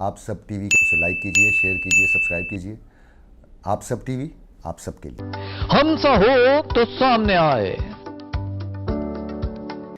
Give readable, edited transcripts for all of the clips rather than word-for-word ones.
आप सब टीवी को उसे लाइक कीजिए, शेयर कीजिए, सब्सक्राइब कीजिए। आप सब टीवी, आप सबके लिए। हमसा हो तो सामने आए।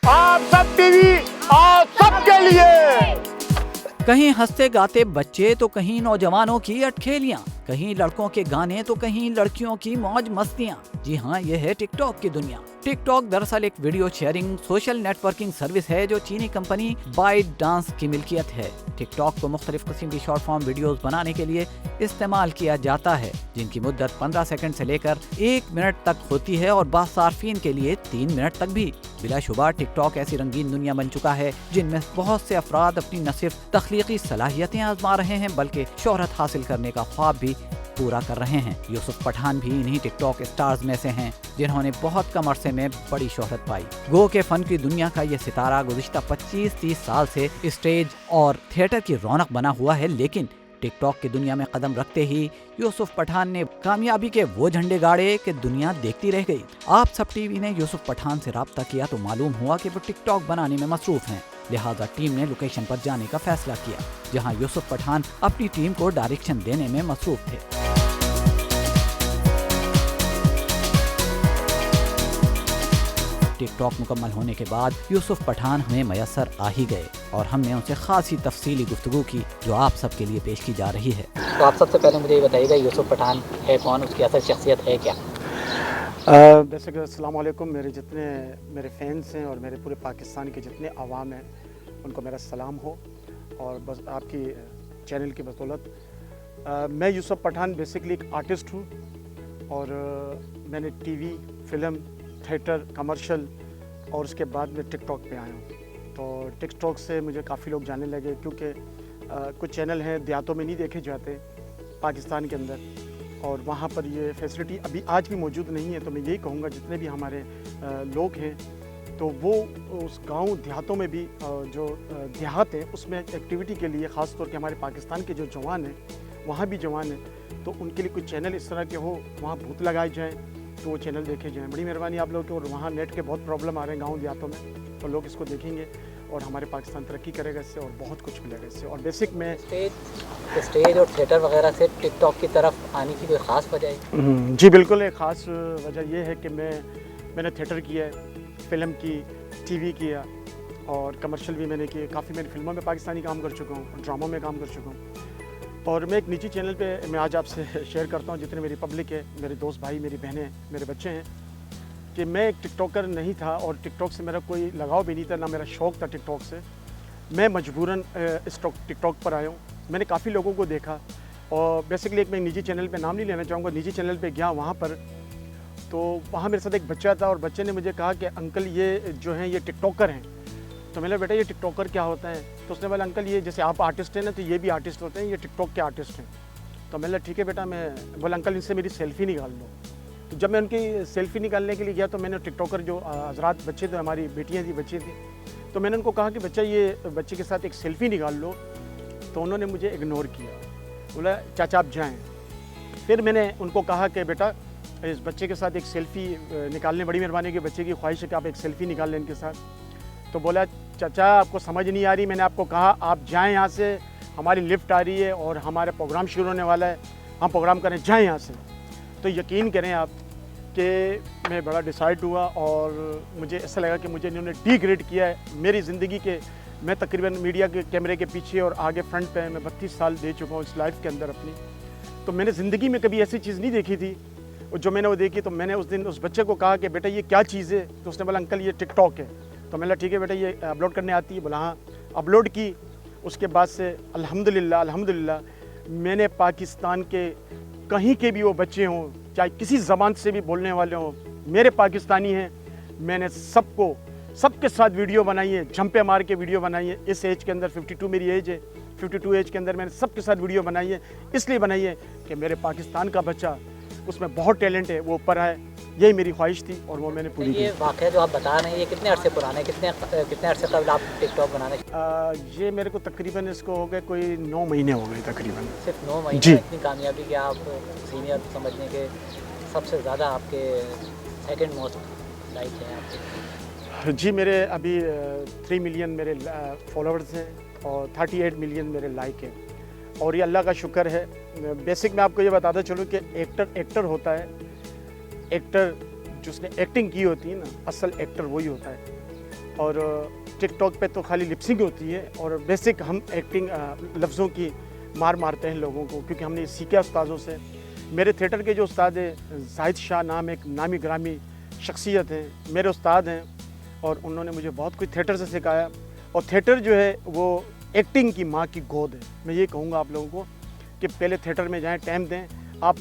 आप सब टीवी आप सबके लिए। कहीं हंसते गाते बच्चे तो कहीं नौजवानों की अटखेलियां, कहीं लड़कों के गाने तो कहीं लड़कियों की मौज मस्तियां। जी हाँ, ये है टिकटॉक की दुनिया। टिकटॉक दरअसल एक video sharing social networking service है जो चीनी कंपनी बाइट डांस की मिल्कियत है। टिकटॉक को मुख्तलिफ किस्म की शॉर्ट फॉर्म वीडियोस बनाने के लिए इस्तेमाल किया जाता है, जिनकी मुद्दत 15 सेकंड से लेकर 1 मिनट तक होती है और बाज़ सार्फिन के लिए 3 मिनट तक भी। बिलाशुबा टिकटॉक ऐसी रंगीन दुनिया बन चुका है जिनमें बहुत से अफराद अपनी न सिर्फ तख्लीकी सलाहियतें आजमा रहे हैं बल्कि शोहरत हासिल करने का ख्वाब भी पूरा कर रहे हैं। यूसुफ पठान भी इन्हीं टिकटॉक स्टार्स में से हैं जिन्होंने बहुत कम अरसे में बड़ी शोहरत पाई। गो के फन की दुनिया का ये सितारा गुज़िश्ता 25-30 साल से स्टेज और थिएटर की रौनक बना हुआ है, लेकिन टिकटॉक की दुनिया में कदम रखते ही यूसुफ पठान ने कामयाबी के वो झंडे गाड़े कि दुनिया देखती रह गई। आप सब टीवी ने यूसुफ पठान से राब्ता किया तो मालूम हुआ कि वो टिकटॉक बनाने में मसरूफ हैं। लिहाजा टीम ने लोकेशन पर जाने का फैसला किया, जहां यूसुफ पठान अपनी टीम को डायरेक्शन देने में मसरूफ थे। टिकटॉक मुकम्मल होने के बाद यूसुफ पठान हमें मयसर आ ही गए और हमने उनसे खासी तफसीली गुफ्तगू की जो आप सबके लिए पेश की जा रही है। तो आप सबसे पहले मुझे ये बताइएगा, यूसुफ पठान है कौन, उसकी असल शख्सियत है क्या? वैसे कि अस्सलाम वालेकुम, मेरे जितने मेरे फैंस हैं और मेरे पूरे पाकिस्तान के जितने आवाम हैं उनको मेरा सलाम हो। और बस आपकी चैनल की बदौलत मैं यूसुफ पठान बेसिकली एक आर्टिस्ट हूँ और मैंने टीवी, फिल्म, थिएटर, कमर्शियल और उसके बाद में टिकटॉक पे आया हूँ। तो टिकटॉक से मुझे काफ़ी लोग जानने लगे क्योंकि कुछ चैनल हैं देहातों में नहीं देखे जाते पाकिस्तान के अंदर, और वहाँ पर ये फैसिलिटी अभी आज भी मौजूद नहीं है। तो मैं यही कहूँगा जितने भी हमारे लोग हैं तो वो उस गांव देहातों में भी जो देहात हैं उसमें एक्टिविटी के लिए ख़ास तौर के हमारे पाकिस्तान के जो जवान हैं वहाँ भी जवान हैं तो उनके लिए कुछ चैनल इस तरह के हो, वहाँ भूत लगाए जाएँ तो वो चैनल देखे जाएँ। बड़ी मेहरबानी आप लोग की। और वहाँ नेट के बहुत प्रॉब्लम आ रहे हैं गाँव देहातों में, तो लोग इसको देखेंगे और हमारे पाकिस्तान तरक्की करेगा इससे और बहुत कुछ मिलेगा इससे। और बेसिक में स्टेज और थिएटर वगैरह से टिकटॉक की तरफ आने की कोई ख़ास वजह है? जी बिल्कुल, एक ख़ास वजह यह है कि मैंने थिएटर किया है, फिल्म की, टीवी किया और कमर्शियल भी मैंने किए। काफ़ी मैंने फिल्मों में पाकिस्तानी काम कर चुका हूँ, ड्रामों में काम कर चुका हूँ। और मैं एक निजी चैनल पे मैं आज आपसे शेयर करता हूँ, जितने मेरी पब्लिक है, मेरे दोस्त भाई, मेरी बहनें, मेरे बच्चे हैं, कि मैं एक टिकटॉकर नहीं था और टिकटॉक से मेरा कोई लगाव भी नहीं था, ना मेरा शौक़ था टिकटॉक से। मैं मजबूरन इस टिकटॉक पर आया हूँ। मैंने काफ़ी लोगों को देखा और बेसिकली एक मैं निजी चैनल पे नाम नहीं लेना चाहूँगा, निजी चैनल पे गया वहाँ पर, तो वहाँ मेरे साथ एक बच्चा था और बच्चे ने मुझे कहा कि अंकल ये जो हैं ये टिकटॉकर हैं। तो मैंने बेटा ये टिकटॉकर क्या होता है? तो उसने बोला अंकल ये जैसे आप आर्टिस्ट हैं ना तो ये भी आर्टिस्ट होते हैं, ये टिकटॉक के आर्टिस्ट हैं। तो मैंने ठीक है बेटा, मैं बोला अंकल इनसे मेरी सेल्फ़ी निकाल लो। तो जब मैं उनकी सेल्फ़ी निकालने के लिए गया तो मैंने टिकटॉकर जो हज़रात बच्चे थे, हमारी बेटियाँ थी, बच्चे थी, तो मैंने उनको कहा कि बच्चा ये बच्चे के साथ एक सेल्फ़ी निकाल लो। तो उन्होंने मुझे इग्नोर किया, बोला चाचा आप जाएँ। फिर मैंने उनको कहा कि बेटा इस बच्चे के साथ एक सेल्फ़ी निकालने, बड़ी मेहरबानी की बच्चे की ख्वाहिश है कि आप एक सेल्फ़ी निकाल लें इनके साथ। तो बोला चाचा आपको समझ नहीं आ रही, मैंने आपको कहा आप जाएं यहाँ से, हमारी लिफ्ट आ रही है और हमारा प्रोग्राम शुरू होने वाला है, हम प्रोग्राम करें, जाएं यहाँ से। तो यकीन करें आप कि मैं बड़ा डिसाइड हुआ और मुझे ऐसा लगा कि मुझे इन्होंने डिग्रेड किया है मेरी ज़िंदगी के। मैं तकरीबन मीडिया के कैमरे के पीछे और आगे फ्रंट पे मैं 32 साल दे चुका हूँ इस लाइफ के अंदर अपनी। तो मैंने ज़िंदगी में कभी ऐसी चीज़ नहीं देखी थी और जो मैंने वो देखी। तो मैंने उस दिन उस बच्चे को कहा कि बेटा ये क्या चीज़ है? तो उसने बोला अंकल ये टिकटॉक है। तो मैंने ठीक है बेटा ये अपलोड करने आती है? बोला हाँ। अपलोड की, उसके बाद से अल्हम्दुलिल्लाह मैंने पाकिस्तान के कहीं के भी वो बच्चे हों, चाहे किसी ज़बान से भी बोलने वाले हों, मेरे पाकिस्तानी हैं, मैंने सबके साथ वीडियो बनाई है, झंपे मार के वीडियो बनाई है। इस एज के अंदर 52 मेरी एज है, 52 एज के अंदर मैंने सबके साथ वीडियो बनाई है। इसलिए बनाई है कि मेरे पाकिस्तान का बच्चा, उसमें बहुत टैलेंट है, वो ऊपर आए, यही मेरी ख्वाहिश थी और वो मैंने पूरी की। ये वाक़या जो आप बता रहे हैं ये कितने अरसे पुराना है, कितने अरसे कबल आप टिकटॉक बनाने? ये मेरे को तकरीबन इसको हो गए कोई 9 महीने हो गए तकरीबन। सिर्फ 9 महीने जी। इतनी कामयाबी कि आप सीनियर समझने के सबसे ज़्यादा आपके सेकंड मोस्ट लाइक है आपके? जी मेरे अभी 3 मिलियन मेरे फॉलोअर्स हैं और 38 मिलियन मेरे लाइक हैं। और ये अल्लाह का शुक्र है। बेसिक मैं आपको ये बताता चलूँ कि एक्टर होता है, एक्टर जिसने एक्टिंग की होती है ना, असल एक्टर वही होता है। और टिकटॉक पे तो खाली लिपसिंग होती है और बेसिक हम एक्टिंग लफ्ज़ों की मारते हैं लोगों को, क्योंकि हमने सीखा उस्तादों से। मेरे थिएटर के जो उस्ताद हैं, जाहिद शाह नाम एक नामी ग्रामी शख्सियत हैं, मेरे उस्ताद हैं और उन्होंने मुझे बहुत कुछ थिएटर से सिखाया। और थिएटर जो है वो एक्टिंग की माँ की गोद है। मैं ये कहूँगा आप लोगों को कि पहले थिएटर में जाएं, टाइम दें, आप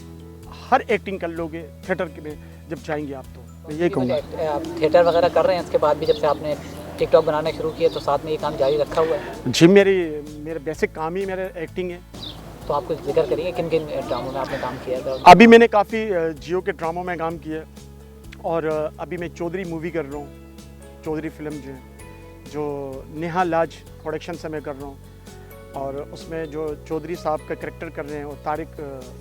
हर एक्टिंग कर लोगे थिएटर के में जब जाएंगे आप। तो मैं ये कहूँगा आप थिएटर वगैरह कर रहे हैं, इसके बाद भी जब से आपने टिकटॉक बनाना शुरू किया तो साथ में ये काम जारी रखा हुआ है? जी, मेरे बेसिक काम ही मेरा एक्टिंग है। तो आप कुछ जिक्र करिए किन किन ड्रामों में आपने काम किया था? अभी मैंने काफ़ी जियो के ड्रामों में काम किया और अभी मैं चौधरी मूवी कर रहा हूँ। चौधरी फिल्म जो है, जो नेहा लाज प्रोडक्शन से मैं कर रहा हूँ और उसमें जो चौधरी साहब का करैक्टर कर रहे हैं और तारिक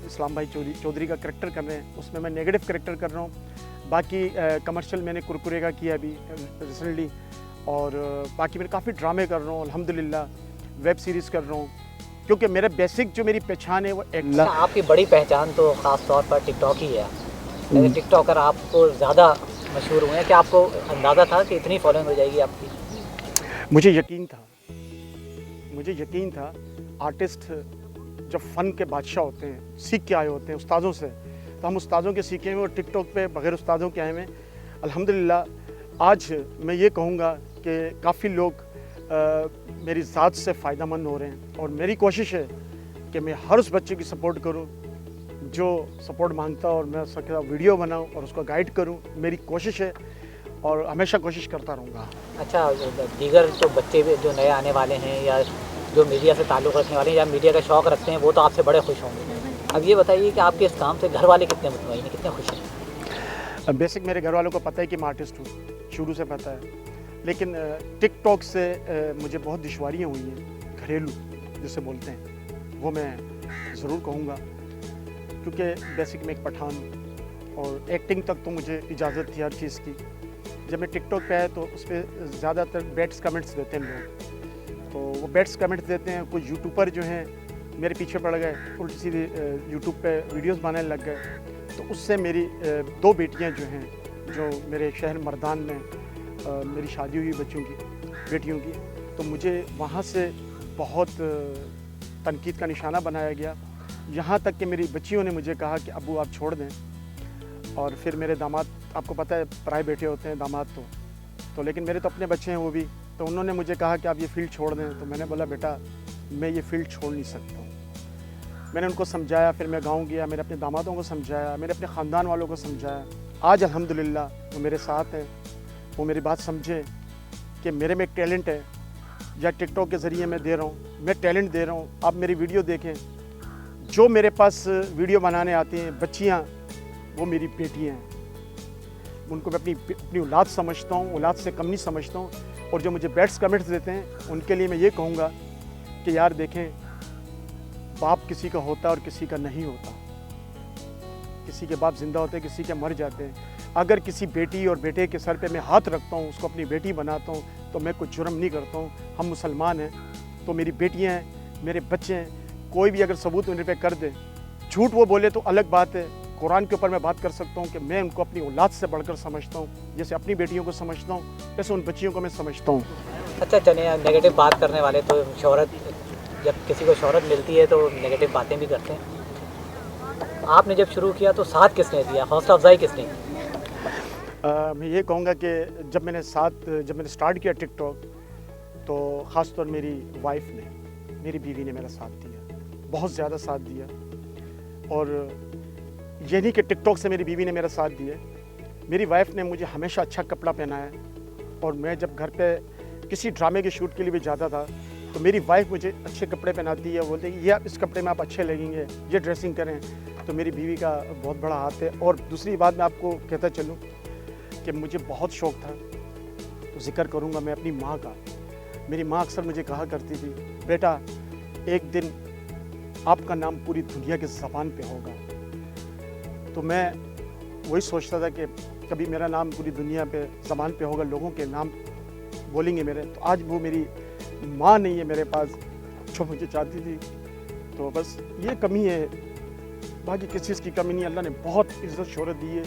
इस्लाम भाई चौधरी का करैक्टर कर रहे हैं, उसमें मैं नेगेटिव करैक्टर कर रहा हूँ। बाकी कमर्शियल मैंने कुरकुरे का किया अभी रिसेंटली और बाकी मैं काफ़ी ड्रामे कर रहा हूँ अल्हम्दुलिल्लाह, वेब सीरीज़ कर रहा हूँ, क्योंकि मेरा बेसिक जो मेरी पहचान है वो अच्छा, आपकी बड़ी पहचान तो ख़ास तौर पर टिकटॉक ही है। लेकिन टिकटॉकर आपको ज़्यादा मशहूर हुए हैं कि आपको अंदाज़ा था कि इतनी फॉलोइंग हो जाएगी आपकी? मुझे यकीन था। आर्टिस्ट जब फ़न के बादशाह होते हैं, सीख के आए होते हैं उस्तादों से, तो हम उस्तादों के सीखे हुए और टिकटॉक पे बगैर उस्तादों के आए हुए। अल्हम्दुलिल्लाह आज मैं ये कहूँगा कि काफ़ी लोग मेरी ज़ात से फ़ायदेमंद हो रहे हैं और मेरी कोशिश है कि मैं हर उस बच्चे की सपोर्ट करूं जो सपोर्ट मांगता और मैं उसके साथ वीडियो बनाऊं और उसको गाइड करूं। मेरी कोशिश है और हमेशा कोशिश करता रहूँगा। अच्छा, दीगर तो बच्चे भी जो नए आने वाले हैं या जो मीडिया से ताल्लुक़ रखने वाले हैं या मीडिया का शौक़ रखते हैं, वो तो आपसे बड़े खुश होंगे। अब ये बताइए कि आपके इस काम से घर वाले कितने मुतमईन हैं, कितने खुश हैं? बेसिक मेरे घर वालों को पता है कि मैं आर्टिस्ट हूँ, शुरू से पता है। लेकिन टिकटॉक से मुझे बहुत दुश्वारियाँ हुई हैं, घरेलू जिसे बोलते हैं, वो मैं ज़रूर कहूँगा, क्योंकि बेसिक में एक पठान और एक्टिंग तक तो मुझे इजाज़त थी हर चीज़ की। जब मैं टिकटॉक पे आया तो उस पर ज़्यादातर बैड्स कमेंट्स देते हैं लोग, तो वो बैड्स कमेंट्स देते हैं। कुछ यूट्यूबर जो हैं मेरे पीछे पड़ गए, उल्टी सीधी यूट्यूब पे वीडियोस बनाने लग गए। तो उससे मेरी 2 बेटियां जो हैं, जो मेरे शहर मर्दान में मेरी शादी हुई बेटियों की, तो मुझे वहाँ से बहुत तनकीद का निशाना बनाया गया। यहाँ तक कि मेरी बच्चियों ने मुझे कहा कि अब्बू आप छोड़ दें। और फिर मेरे दामाद, आपको पता है पराए बेटे होते हैं दामाद तो लेकिन मेरे तो अपने बच्चे हैं वो भी, तो उन्होंने मुझे कहा कि आप ये फील्ड छोड़ दें। तो मैंने बोला बेटा मैं ये फील्ड छोड़ नहीं सकता हूँ। मैंने उनको समझाया, फिर मैं गाँव गया, मैंने अपने दामादों को समझाया, मैंने अपने ख़ानदान वालों को समझाया। आज अल्हम्दुलिल्लाह वो मेरे साथ हैं, वो मेरी बात समझे कि मेरे में एक टैलेंट है, या टिकटॉक के ज़रिए मैं दे रहा हूँ, मैं टैलेंट दे रहा हूँ। आप मेरी वीडियो देखें, जो मेरे पास वीडियो बनाने आती हैं बच्चियाँ, वो मेरी बेटियाँ हैं। उनको मैं अपनी औलाद समझता हूँ, औलाद से कम नहीं समझता हूँ। और जो मुझे बैड्स कमेंट्स देते हैं उनके लिए मैं ये कहूँगा कि यार देखें, बाप किसी का होता है और किसी का नहीं होता। किसी के बाप ज़िंदा होते हैं, किसी के मर जाते हैं। अगर किसी बेटी और बेटे के सर पे मैं हाथ रखता हूँ, उसको अपनी बेटी बनाता हूँ, तो मैं कुछ जुर्म नहीं करता हूँ। हम मुसलमान हैं, तो मेरी बेटियाँ हैं, मेरे बच्चे हैं। कोई भी अगर सबूत मेरे पे कर दे, झूठ वो बोले तो अलग बात है। कुरान के ऊपर मैं बात कर सकता हूँ कि मैं उनको अपनी औलाद से बढ़कर समझता हूँ। जैसे अपनी बेटियों को समझता हूँ, वैसे उन बच्चियों को मैं समझता हूँ। अच्छा, चलिए, नेगेटिव बात करने वाले तो शोहरत, जब किसी को शोहरत मिलती है तो नेगेटिव बातें भी करते हैं। आपने जब शुरू किया तो साथ किसने दिया, हौसला अफजाई किसने की? मैं ये कहूँगा कि जब मैंने स्टार्ट किया टिकटॉक, तो ख़ास तौर मेरी वाइफ ने, मेरी बीवी ने मेरा साथ दिया, बहुत ज़्यादा साथ दिया। और ये नहीं कि टिकटॉक से मेरी बीवी ने मेरा साथ दिया, मेरी वाइफ ने मुझे हमेशा अच्छा कपड़ा पहनाया। और मैं जब घर पे किसी ड्रामे के शूट के लिए भी जाता था, तो मेरी वाइफ मुझे अच्छे कपड़े पहनाती है, बोलती है ये इस कपड़े में आप अच्छे लगेंगे, ये ड्रेसिंग करें। तो मेरी बीवी का बहुत बड़ा हाथ है। और दूसरी बात मैं आपको कहता चलूँ कि मुझे बहुत शौक़ था, तो जिक्र करूँगा मैं अपनी माँ का। मेरी माँ अक्सर मुझे कहा करती थी, बेटा एक दिन आपका नाम पूरी दुनिया की ज़बान पे होगा। तो मैं वही सोचता था कि कभी मेरा नाम पूरी दुनिया पे ज़बान पे होगा, लोगों के नाम बोलेंगे मेरे। तो आज वो मेरी माँ नहीं है मेरे पास, जो मुझे चाहती थी तो बस ये कमी है, बाकी किसी चीज़ की कमी नहीं। अल्लाह ने बहुत इज़्ज़त शोहरत दी है,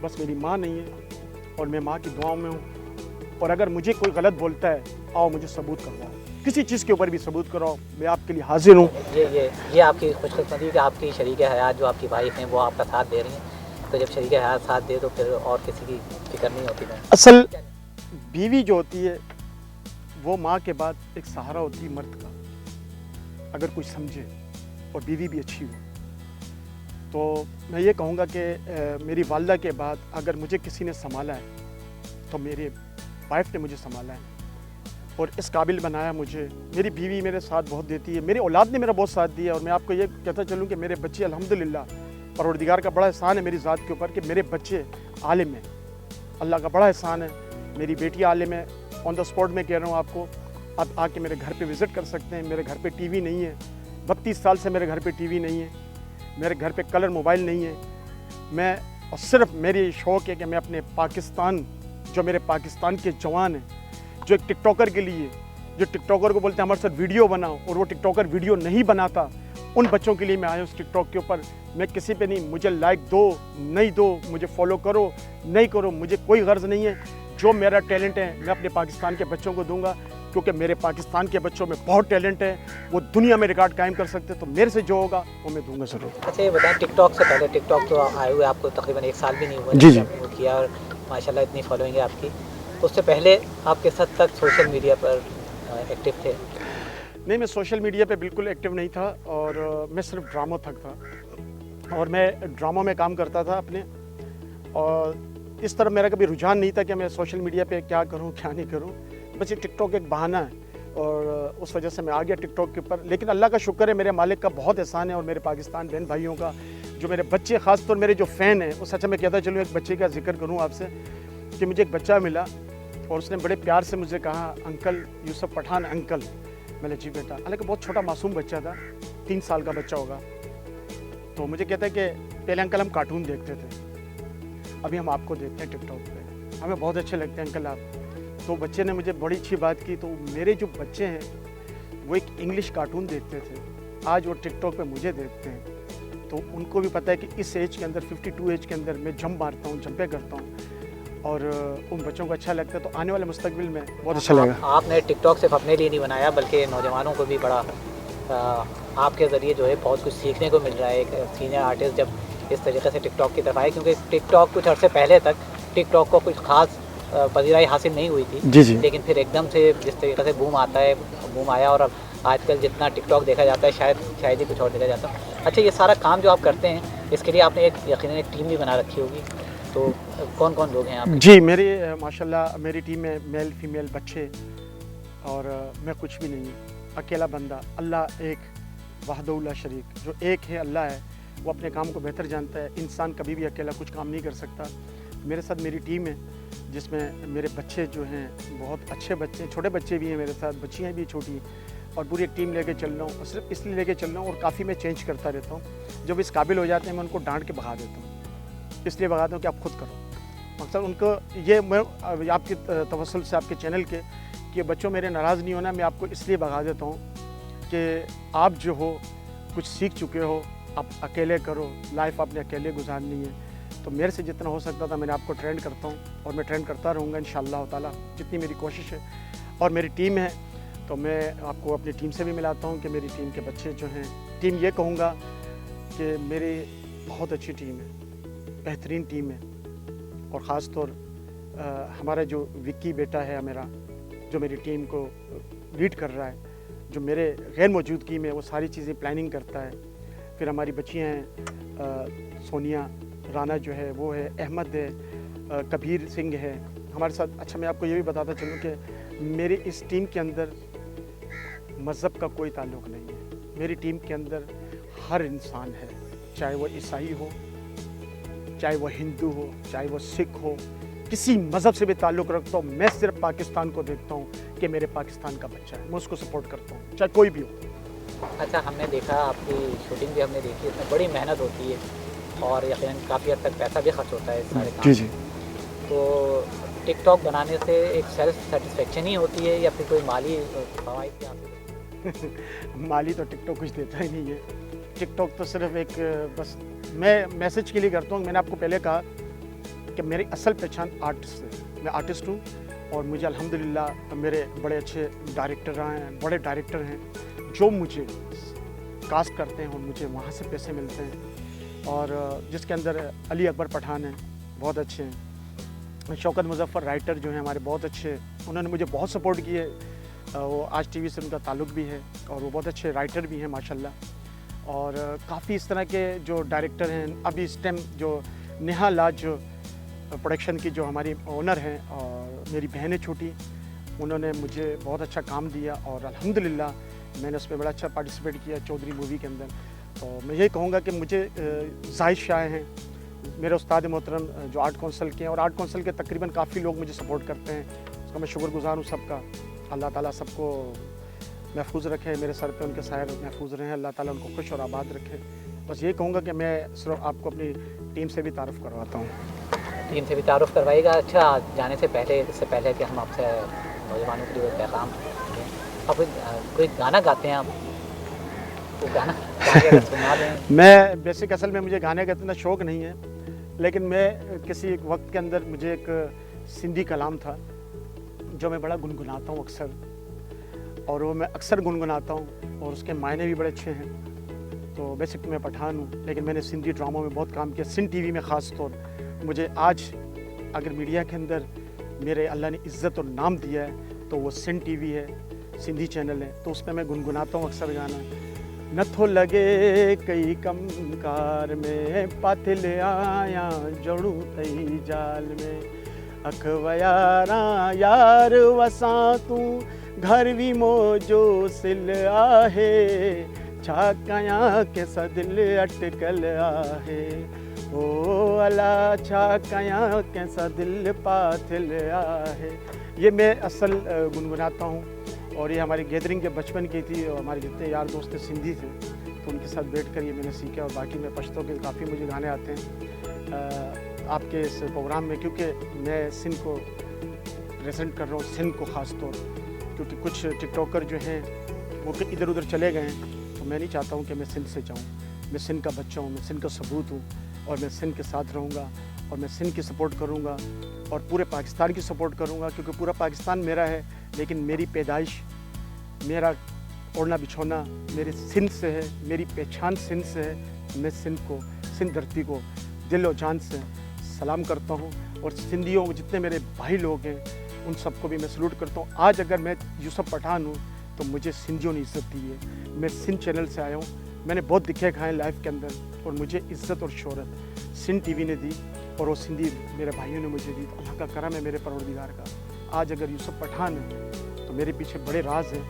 बस मेरी माँ नहीं है और मैं माँ की दुआओं में हूँ। और अगर मुझे कोई गलत बोलता है, आओ मुझे सबूत करवाओ, किसी चीज़ के ऊपर भी सबूत कराओ, मैं आपके लिए हाजिर हूँ। ये आपकी खुशकिस्मती कि आपकी शरीक हयात जो आपकी वाइफ हैं वो आपका साथ दे रही हैं। तो जब शरीक हयात साथ दे तो फिर और किसी की फिक्र नहीं होती है। असल बीवी जो होती है वो माँ के बाद एक सहारा होती है मर्द का, अगर कोई समझे और बीवी भी अच्छी हो। तो मैं ये कहूँगा कि मेरी वालदा के बाद अगर मुझे किसी ने संभाला है तो मेरे वाइफ ने मुझे संभाला है और इस काबिल बनाया मुझे। मेरी बीवी मेरे साथ बहुत देती है, मेरी औलाद ने मेरा बहुत साथ दिया। और मैं आपको ये कहता चलूँ कि मेरे बच्चे अल्हम्दुलिल्लाह, परवरदिगार का बड़ा एहसान है मेरी ज़ात के ऊपर कि मेरे बच्चे आलिम हैं, अल्लाह का बड़ा एहसान है। मेरी बेटी आलिम है, ऑन द स्पॉट में कह रहा हूँ आपको, आप आके मेरे घर पे विज़िट कर सकते हैं। मेरे घर पे टीवी नहीं है, 32 साल से मेरे घर पे टीवी नहीं है, मेरे घर पे कलर मोबाइल नहीं है। मैं और सिर्फ मेरी शौक़ है कि मैं अपने पाकिस्तान, जो मेरे पाकिस्तान के जवान हैं, जो एक टिकटॉकर के लिए, जो टिकटॉकर को बोलते हैं हमारे साथ वीडियो बनाओ और वो टिकटॉकर वीडियो नहीं बनाता, उन बच्चों के लिए मैं आया उस टिकटॉक के ऊपर। मैं किसी पे नहीं, मुझे लाइक दो नहीं दो, मुझे फॉलो करो नहीं करो, मुझे कोई गर्ज नहीं है। जो मेरा टैलेंट है मैं अपने पाकिस्तान के बच्चों को दूंगा, क्योंकि मेरे पाकिस्तान के बच्चों में बहुत टैलेंट है, वो दुनिया में रिकॉर्ड कायम कर सकते हैं। तो मेरे से जो होगा वो मैं दूंगा ज़रूर। अच्छा ये बताएं, टिकटॉक से पहले, टिकटॉक तो आए हुए आपको तकरीबन 1 साल भी नहीं हुआ जी, जी। आपने वो किया और माशाल्लाह इतनी फॉलोइंग है आपकी। उससे पहले आप किस हद तक सोशल मीडिया पर एक्टिव थे? नहीं, मैं सोशल मीडिया पे बिल्कुल एक्टिव नहीं था और मैं सिर्फ ड्रामों तक था और मैं ड्रामों में काम करता था अपने। और इस तरफ मेरा कभी रुझान नहीं था कि मैं सोशल मीडिया पे क्या करूं क्या नहीं करूं। बस ये टिकटॉक एक बहाना है और उस वजह से मैं आ गया टिकटॉक के ऊपर। लेकिन अल्लाह का शुक्र है, मेरे मालिक का बहुत एहसान है और मेरे पाकिस्तान बहन भाइयों का, जो मेरे बच्चे, ख़ास तौर मेरे जो फ़ैन हैं। उस अच्छा मैं कहता चलूँ, एक बच्चे का जिक्र करूँ आपसे कि मुझे एक बच्चा मिला और उसने बड़े प्यार से मुझे कहा, अंकल यूसुफ पठान अंकल। मैंने जी बेटा। हालांकि बहुत छोटा मासूम बच्चा था, 3 साल का बच्चा होगा। तो मुझे कहता है कि पहले अंकल हम कार्टून देखते थे, अभी हम आपको देखते हैं टिकटॉक पे, हमें बहुत अच्छे लगते हैं अंकल आप। तो बच्चे ने मुझे बड़ी अच्छी बात की। तो मेरे जो बच्चे हैं वो एक इंग्लिश कार्टून देखते थे, आज वो टिकटॉक पे मुझे देखते हैं। तो उनको भी पता है कि इस एज के अंदर, 52 एज के अंदर मैं जंप मारता हूँ, जंपे करता हूँ और उन बच्चों को अच्छा लगता है। तो आने वाले मुस्तकबिल में बहुत अच्छा लगेगा। आपने टिकटॉक सिर्फ अपने लिए नहीं बनाया बल्कि नौजवानों को भी बड़ा आपके ज़रिए जो है बहुत कुछ सीखने को मिल रहा है। एक सीनियर आर्टिस्ट जब इस तरीके से टिकटॉक की तरफ आए, क्योंकि टिकटॉक कुछ अर्से पहले तक टिकटॉक को कुछ खास पजीराई हासिल नहीं हुई थी। जी जी। लेकिन फिर एकदम से जिस तरीके से बूम आता है, बूम आया और अब आजकल जितना टिकटॉक देखा जाता है शायद ही कुछ और देखा जाता है। अच्छा, ये सारा काम जो आप करते हैं इसके लिए आपने यकीनन एक टीम भी बना रखी होगी, तो कौन कौन लोग हैं आप? जी, मेरी माशाल्लाह मेरी टीम में मेल फीमेल बच्चे और मैं कुछ भी नहीं, अकेला बंदा। अल्लाह एक, वहदहुल्ला शरीक, जो एक है अल्लाह है, वो अपने काम को बेहतर जानता है। इंसान कभी भी अकेला कुछ काम नहीं कर सकता। मेरे साथ मेरी टीम है जिसमें मेरे बच्चे जो हैं बहुत अच्छे बच्चे हैं, छोटे बच्चे भी हैं मेरे साथ, बच्चियाँ भी छोटी, और पूरी एक टीम लेके चल रहा हूँ। और सिर्फ इसलिए लेके चल रहा हूँ और काफ़ी मैं चेंज करता रहता हूँ। जब इस काबिल हो जाते हैं मैं उनको डांट के भगा देता हूँ, इसलिए भगाता हूँ कि आप खुद करो। मकसद उनको ये, मैं आपकी तवस्सुल से आपके चैनल के कि बच्चों मेरे नाराज़ नहीं होना, मैं आपको इसलिए भगा देता हूँ कि आप जो हो कुछ सीख चुके हो, आप अकेले करो, लाइफ आपने अकेले गुजारनी है। तो मेरे से जितना हो सकता था मैंने आपको ट्रेंड करता हूँ और मैं ट्रेंड करता रहूँगा इंशाअल्लाह ताला, जितनी मेरी कोशिश है। और मेरी टीम है तो मैं आपको अपनी टीम से भी मिलाता हूँ कि मेरी टीम के बच्चे जो हैं, टीम ये कहूँगा कि मेरी बहुत अच्छी टीम है, बेहतरीन टीम है। और ख़ास तौर हमारा जो विक्की बेटा है मेरा, जो मेरी टीम को लीड कर रहा है, जो मेरे गैर मौजूदगी में वो सारी चीज़ें प्लानिंग करता है। फिर हमारी बच्चियाँ हैं, सोनिया राना जो है वो है, अहमद है, कबीर सिंह है हमारे साथ। अच्छा, मैं आपको ये भी बताता चलूँ कि मेरी इस टीम के अंदर मज़हब का कोई ताल्लुक़ नहीं है। मेरी टीम के अंदर हर इंसान है, चाहे वो ईसाई हो, चाहे वो हिंदू हो, चाहे वो सिख हो, किसी मज़हब से भी ताल्लुक़ रखता हूँ। मैं सिर्फ पाकिस्तान को देखता हूँ कि मेरे पाकिस्तान का बच्चा है, मैं उसको सपोर्ट करता हूँ, चाहे कोई भी हो। अच्छा, हमने देखा आपकी शूटिंग भी हमने देखी, इसमें बड़ी मेहनत होती है और यकीनन काफ़ी हद तक पैसा भी खर्च होता है इस सारे काम। जी जी। तो टिकटॉक बनाने से एक सेल्फ सेटिस्फेक्शन ही होती है या फिर कोई माली फ़वाइद भी हासिल होते हैं? माली तो टिकटॉक कुछ देता ही नहीं है। टिकटॉक तो सिर्फ एक बस मैं मैसेज के लिए करता हूँ। मैंने आपको पहले कहा कि मेरी असल पहचान आर्टिस्ट है। मैं आर्टिस्ट हूँ और मुझे अल्हम्दुलिल्लाह मेरे बड़े अच्छे डायरेक्टर हैं, बड़े डायरेक्टर हैं जो मुझे कास्ट करते हैं और मुझे वहाँ से पैसे मिलते हैं। और जिसके अंदर अली अकबर पठान हैं, बहुत अच्छे हैं। शौकत मुजफ्फर राइटर जो हैं हमारे, बहुत अच्छे, उन्होंने मुझे बहुत सपोर्ट किए। वो आज टीवी से उनका ताल्लुक़ भी है और वो बहुत अच्छे राइटर भी हैं माशाल्लाह। और काफ़ी इस तरह के जो डायरेक्टर हैं, अभी इस टाइम जो नेहा लाज जो प्रोडक्शन की जो हमारी ओनर हैं और मेरी बहन है छोटी, उन्होंने मुझे बहुत अच्छा काम दिया और अल्हम्दुलिल्लाह मैंने उसमें बड़ा अच्छा पार्टिसिपेट किया चौधरी मूवी के अंदर। तो मैं ये कहूँगा कि मुझे जाहिद शाह हैं मेरे उस्ताद मोहतरम जो आर्ट कौंसल के हैं, और आर्ट कौंसल के तकरीबन काफ़ी लोग मुझे सपोर्ट करते हैं, उसका मैं शुक्रगुज़ार हूँ सबका। अल्लाह ताला सबको महफूज रखे, मेरे सर पे उनके सायर महफूज रहें, अल्लाह ताला उनको खुश और आबाद रखे। बस ये कहूँगा कि मैं सिर्फ आपको अपनी टीम से भी तारुफ़ करवाता हूँ। टीम से भी तारुफ़ करवाएगा। अच्छा, जाने से पहले, इससे पहले कि हम आपसे नौजवानों के लिए पैगाम दें, आप कोई गाना गाते हैं? आप तो गाना सुना दें। मैं बेसिक असल में मुझे गाने का इतना शौक़ नहीं है, लेकिन मैं किसी एक वक्त के अंदर मुझे एक सिंधी कलाम था जो मैं बड़ा गुनगुनाता हूँ अक्सर, और वो मैं अक्सर गुनगुनाता हूँ और उसके मायने भी बड़े अच्छे हैं। तो बेसिक मैं पठान हूँ, लेकिन मैंने सिंधी ड्रामों में बहुत काम किया, सिंध टीवी में ख़ास तौर। मुझे आज अगर मीडिया के अंदर मेरे अल्लाह ने इज़्ज़त और नाम दिया है तो वो सिंध टीवी है, सिंधी चैनल है, तो उसमें मैं गुनगुनाता हूँ अक्सर गाना। नथो लगे कई कम कार में, पाथिल आया जड़ू तई जाल में, अखवयारा यार वसां तू घर भी मोजो सिल आहे, छा कयां के सदिल अटकल आहे, ओ अला छा कयां के सदिल पाथिल आहे। ये मैं असल गुनगुनाता हूँ। और ये हमारी गैदरिंग के बचपन की थी और हमारे जितने यार दोस्त थे सिंधी थे, तो उनके साथ बैठ कर ये मैंने सीखा। और बाकी मैं पश्तो के काफ़ी मुझे गाने आते हैं आपके इस प्रोग्राम में, क्योंकि मैं सिंध को प्रेजेंट कर रहा हूँ, सिंध को ख़ास तौर, क्योंकि कुछ टिकटॉकर जो हैं वो इधर उधर चले गए हैं, तो मैं नहीं चाहता हूँ कि मैं सिंध से जाऊँ। मैं सिंध का बच्चा हूँ, मैं सिंध का सबूत हूँ और मैं सिंध के साथ रहूँगा और मैं सिंध की सपोर्ट करूँगा और पूरे पाकिस्तान की सपोर्ट करूँगा, क्योंकि पूरा पाकिस्तान मेरा है, लेकिन मेरी पैदाइश, मेरा ओढ़ना बिछौना मेरे सिंध से है, मेरी पहचान सिंध से है। मैं सिंध को, सिंध धरती को दिल और जान से सलाम करता हूँ और सिंधियों जितने मेरे भाई लोग हैं उन सबको भी मैं सलूट करता हूँ। आज अगर मैं यूसुफ पठान हूँ तो मुझे सिंधियों ने इज़्ज़त दी है। मैं सिंध चैनल से आया हूँ, मैंने बहुत दिखे खाए लाइफ के अंदर और मुझे इज़्ज़त और शोहरत सिंध टीवी ने दी और वो सिंधी मेरे भाइयों ने मुझे दी। तो अल्लाह का करम है मेरे परवरदिगार का। आज अगर यूसुफ पठान है तो मेरे पीछे बड़े राज हैं।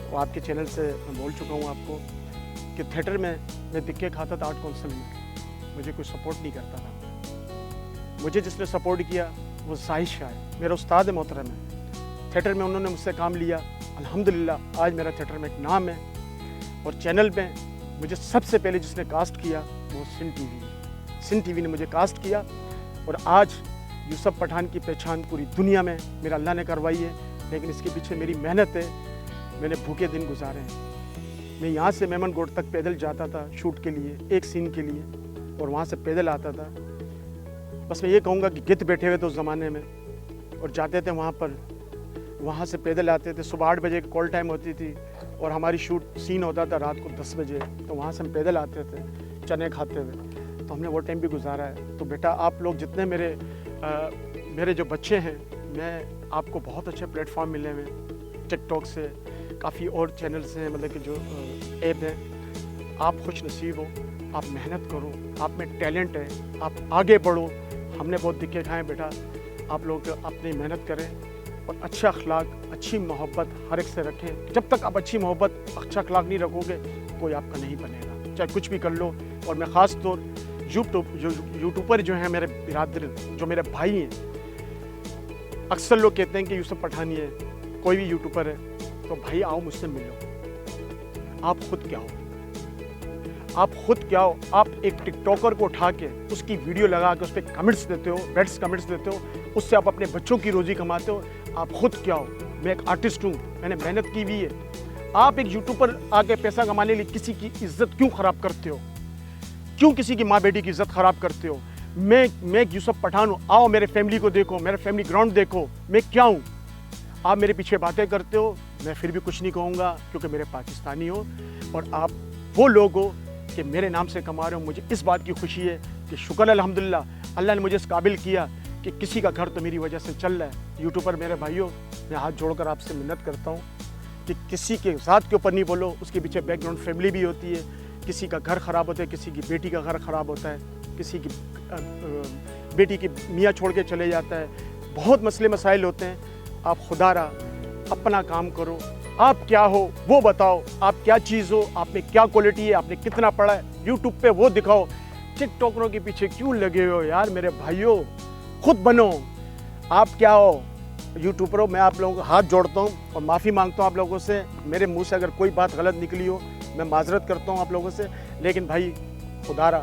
और आपके चैनल से मैं बोल चुका हूँ आपको कि थिएटर में मैं दिक्के खाता था आर्ट कौंसल में, मुझे कोई सपोर्ट नहीं करता था। मुझे जिसने सपोर्ट किया वो जाहिद शाह है, मेरा उस्ताद मोहतरम है। थिएटर में उन्होंने मुझसे काम लिया, अल्हम्दुलिल्लाह आज मेरा थिएटर में एक नाम है। और चैनल में मुझे सबसे पहले जिसने कास्ट किया वो सिंध टीवी है। सिंध टीवी ने मुझे कास्ट किया और आज यूसुफ पठान की पहचान पूरी दुनिया में मेरा अल्लाह ने करवाई है। लेकिन इसके पीछे मेरी मेहनत है, मैंने भूखे दिन गुजारे हैं। मैं यहाँ से मेमन गोट तक पैदल जाता था शूट के लिए, एक सीन के लिए, और वहाँ से पैदल आता था। बस मैं ये कहूँगा कि गिद्ध बैठे हुए थे उस ज़माने में और जाते थे वहाँ पर, वहाँ से पैदल आते थे। सुबह 8 बजे कॉल टाइम होती थी और हमारी शूट सीन होता था रात को 10 बजे, तो वहाँ से हम पैदल आते थे चने खाते हुए। तो हमने वो टाइम भी गुजारा है। तो बेटा आप लोग जितने मेरे जो बच्चे हैं, मैं आपको बहुत अच्छे प्लेटफॉर्म मिले हुए टिकटॉक से, काफ़ी और चैनल से, मतलब कि जो ऐप हैं। आप खुश नसीब हो, आप मेहनत करो, आप में टैलेंट है, आप आगे बढ़ो। हमने बहुत दिक्कत खाए बेटा, आप लोग अपनी मेहनत करें और अच्छा अखलाक, अच्छी मोहब्बत हर एक से रखें। जब तक आप अच्छी मोहब्बत, अच्छा अखलाक नहीं रखोगे कोई आपका नहीं बनेगा, चाहे कुछ भी कर लो। और मैं ख़ास तौर यूट्यूबर जो हैं मेरे बिरादर, जो मेरे भाई हैं, अक्सर लोग कहते हैं कि यूसुफ पठानी है, कोई भी यूट्यूबर है, तो भाई आओ मुझसे मिलो। आप खुद क्या हो, आप खुद क्या हो? आप एक टिकटॉकर को उठा के उसकी वीडियो लगा के उस पर कमेंट्स देते हो, बेड्स कमेंट्स देते हो, उससे आप अपने बच्चों की रोज़ी कमाते हो। आप खुद क्या हो? मैं एक आर्टिस्ट हूँ, मैंने मेहनत की हुई है। आप एक यूट्यूब पर आके पैसा कमाने के लिए किसी की इज्जत क्यों खराब करते हो? क्यों किसी की माँ बेटी की इज्जत खराब करते हो? मैं यूसुफ पठान हूँ, आओ मेरे फैमिली को देखो, मेरे फैमिली ग्राउंड देखो, मैं क्या हूँ। आप मेरे पीछे बातें करते हो, मैं फिर भी कुछ नहीं कहूँगा क्योंकि मेरे पाकिस्तानी हो और आप वो लोग हो कि मेरे नाम से कमा रहे हो। मुझे इस बात की खुशी है कि शुक्र अल्हम्दुलिल्लाह अल्लाह ने मुझे इस काबिल किया कि किसी का घर तो मेरी वजह से चल रहा है। यूट्यूबर मेरे भाइयों, मैं हाथ जोड़कर आपसे मिन्नत करता हूँ कि किसी के ज़ात के ऊपर नहीं बोलो, उसके पीछे बैकग्राउंड फैमिली भी होती है। किसी का घर ख़राब होता है, किसी की बेटी का घर ख़राब होता है, किसी की बेटी की मियाँ छोड़ के चले जाता है, बहुत मसले मसाइल होते हैं। आप खुदारा अपना काम करो, आप क्या हो वो बताओ, आप क्या चीज़ हो, आप में क्या क्वालिटी है, आपने कितना पढ़ा है, यूट्यूब पे वो दिखाओ। टिकटॉकरों के पीछे क्यों लगे हो यार मेरे भाइयों, खुद बनो। आप क्या हो यूट्यूबरों, मैं आप लोगों को हाथ जोड़ता हूँ और माफ़ी मांगता हूँ आप लोगों से। मेरे मुंह से अगर कोई बात गलत निकली हो मैं माजरत करता हूँ आप लोगों से, लेकिन भाई खुदारा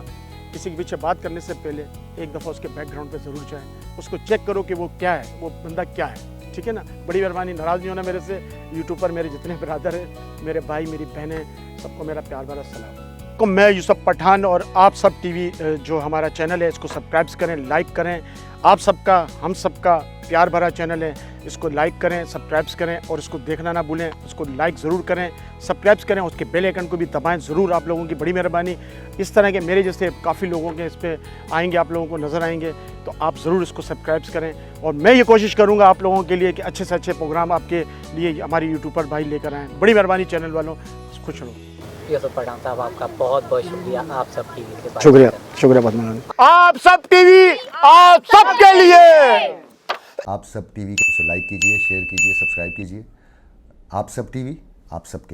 किसी के पीछे बात करने से पहले एक दफ़ा उसके बैकग्राउंड पे ज़रूर जाएं, उसको चेक करो कि वो क्या है, वो बंदा क्या है, ठीक है ना। बड़ी मेहरबानी, नाराज़ नहीं होना मेरे से। यूट्यूब पर मेरे जितने ब्रदर हैं, मेरे भाई, मेरी बहनें, सबको मेरा प्यार भरा सलाम। को मैं यूसुफ पठान और आप सब टीवी जो हमारा चैनल है इसको सब्सक्राइब करें, लाइक करें। आप सबका, हम सबका प्यार भरा चैनल है, इसको लाइक करें, सब्सक्राइब करें और इसको देखना ना भूलें। उसको लाइक ज़रूर करें, सब्सक्राइब करें, उसके बेल आइकन को भी दबाएं ज़रूर। आप लोगों की बड़ी मेहरबानी। इस तरह के मेरे जैसे काफ़ी लोगों के इस पर आएंगे, आप लोगों को नज़र आएंगे, तो आप ज़रूर इसको सब्सक्राइब करें। और मैं ये कोशिश करूँगा आप लोगों के लिए कि अच्छे से अच्छे प्रोग्राम आपके लिए हमारे यूट्यूबर भाई लेकर आएँ। बड़ी मेहरबानी चैनल वालों, खुश रहो। यूसुफ पठान साहब आपका बहुत बहुत शुक्रिया, आप सब टीवी से बात शुक्रिया, करने। शुक्रिया बहुत बहुत। आप सब टीवी आप सबके लिए। आप सब टीवी को लाइक कीजिए, शेयर कीजिए, सब्सक्राइब कीजिए। आप सब टीवी आप सबके लिए।